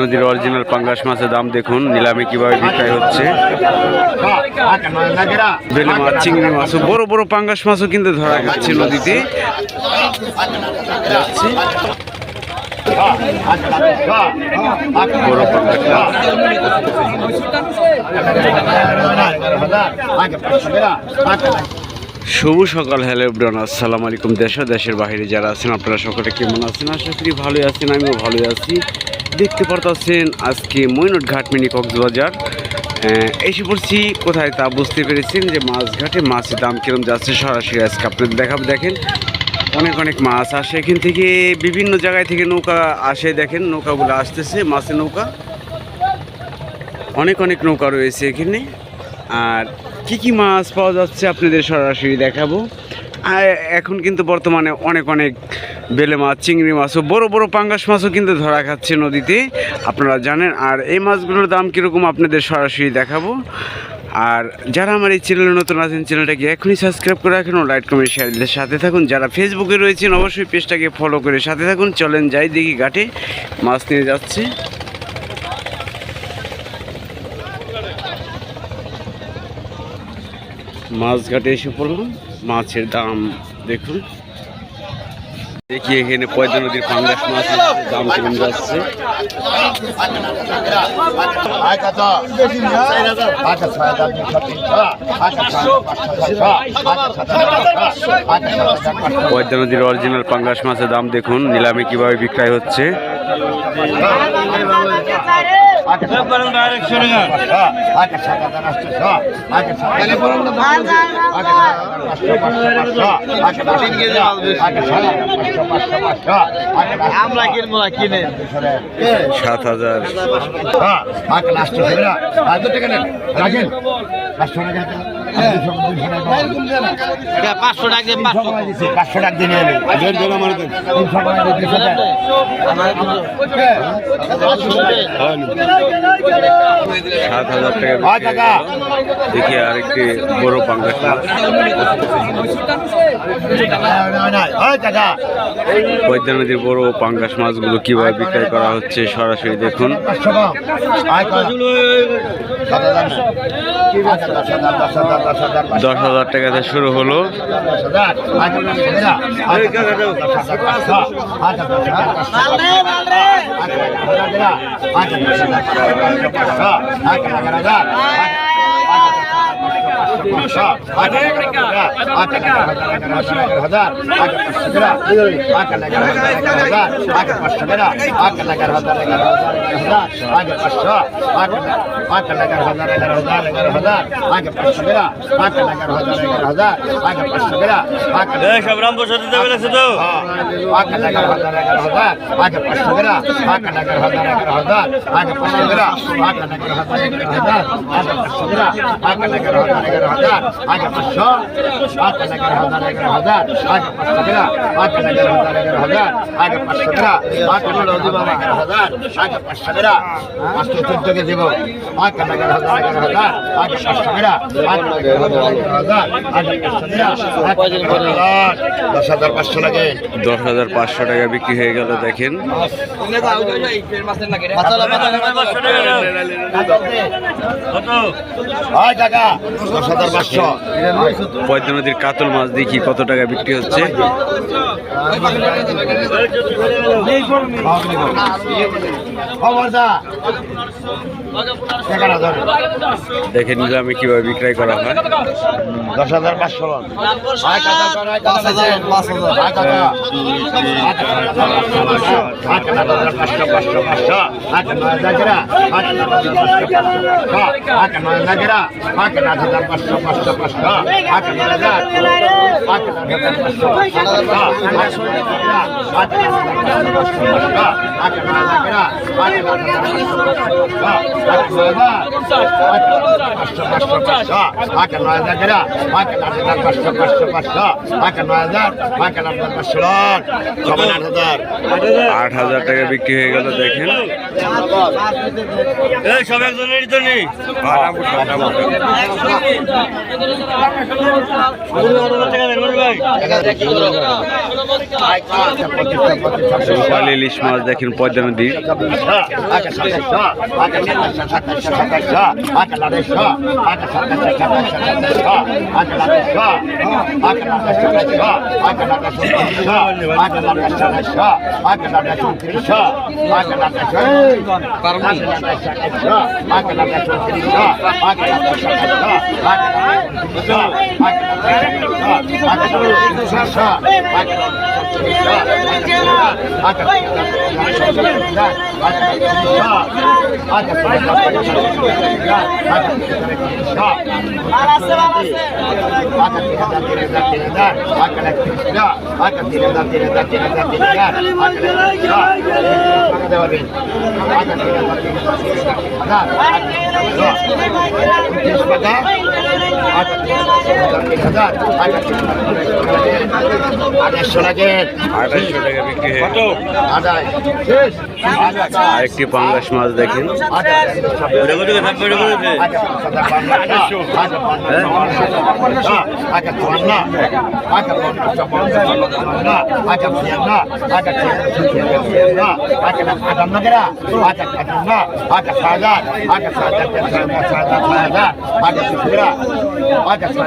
নদীর অরিজিনাল পাঙ্গাস মাছের দাম দেখুন নিলামে কিভাবে বিক্রয় হচ্ছে। বেলে মাছ, চিংড়ি মাছ, বড় বড় পাঙ্গাস মাছও কিন্তু ধরা যাচ্ছে নদীতে। বড় পাঙ্গাস মাছ। শুভ সকাল, হ্যালো এভরিওয়ান, আসসালামু আলাইকুম। দেশ ও দেশের বাইরে যারা আছেন আপনারা সকলে কেমন আছেন? আশা করি ভালোই আছেন, আমিও ভালোই আছি। দেখতে পারতেছেন আজকে মইনট ঘাট মিনি কক্সবাজার এসে পড়ছি। কোথায় তা বুঝতে পেরেছেন যে মাছঘাটে মাছের দাম কিরম যাচ্ছে সরাসরি আজকে আপনাদের দেখাবো। দেখেন অনেক অনেক মাছ আসে এখান থেকে, বিভিন্ন জায়গায় থেকে নৌকা আসে। দেখেন নৌকাগুলো আসতেছে, মাছের নৌকা, অনেক অনেক নৌকা রয়েছে এখানে। আর কি কি মাছ পাওয়া যাচ্ছে আপনাদের সরাসরি দেখাবো। আর এখন কিন্তু বর্তমানে অনেক অনেক বেলে মাছ, চিংড়ি মাছ ও বড় বড় পাঙ্গাস মাছও কিন্তু ধরা খাচ্ছে নদীতে, আপনারা জানেন। আর এই মাছগুলোর দাম কীরকম আপনাদের সরাসরি দেখাবো। আর যারা আমার এই চ্যানেলে নতুন আছেন, চ্যানেলটাকে এখনই সাবস্ক্রাইব করে রাখুন ও লাইক কমেন্ট শেয়ার দিলে সাথে থাকুন। যারা ফেসবুকে রয়েছেন অবশ্যই পেজটাকে ফলো করে সাথে থাকুন। চলেন যাই দেখি ঘাটে মাছ নিয়ে যাচ্ছে। মাছ ঘাটে এসে পড়লাম, মাছের দাম দেখুন। দেখি এখানে পয়দা নদীর পাঙ্গাস মাছের দাম কেমন যাচ্ছে। পয়দা নদীর অরিজিনাল পাঙ্গাস মাছের দাম দেখুন নিলামে কিভাবে বিক্রয় হচ্ছে। আমরা কিনবো না, কিনে 7,000। 500 টাকা দিয়ে 500 টাকা দিয়ে নিয়ে 7,000 টাকা। দেখি আরেকটি বড় পাঙ্গাস মাছ। পদ্মা নদীর বড় পাঙ্গাস মাছগুলো কিভাবে বিক্রয় করা হচ্ছে সরাসরি দেখুন। 10,000 টাকাতে শুরু হলো। 10,500 টাকা বিক্রি হয়ে গেল। দেখেন পদ্মা নদীর কাতল মাছ দেখি কত টাকা বিক্রি হচ্ছে। দেখে নিলামে কিভাবে বিক্রয় করা হয়। 10,500 8,000 টাকা বিক্রি হয়ে গেল। দেখেন এই সব একজনেরই তো নেই রূপালী ইলিশ মাছ দেখেন পদ্মা নদীর। আরেকটি পাঙ্গাস মাছ দেখেন। Ada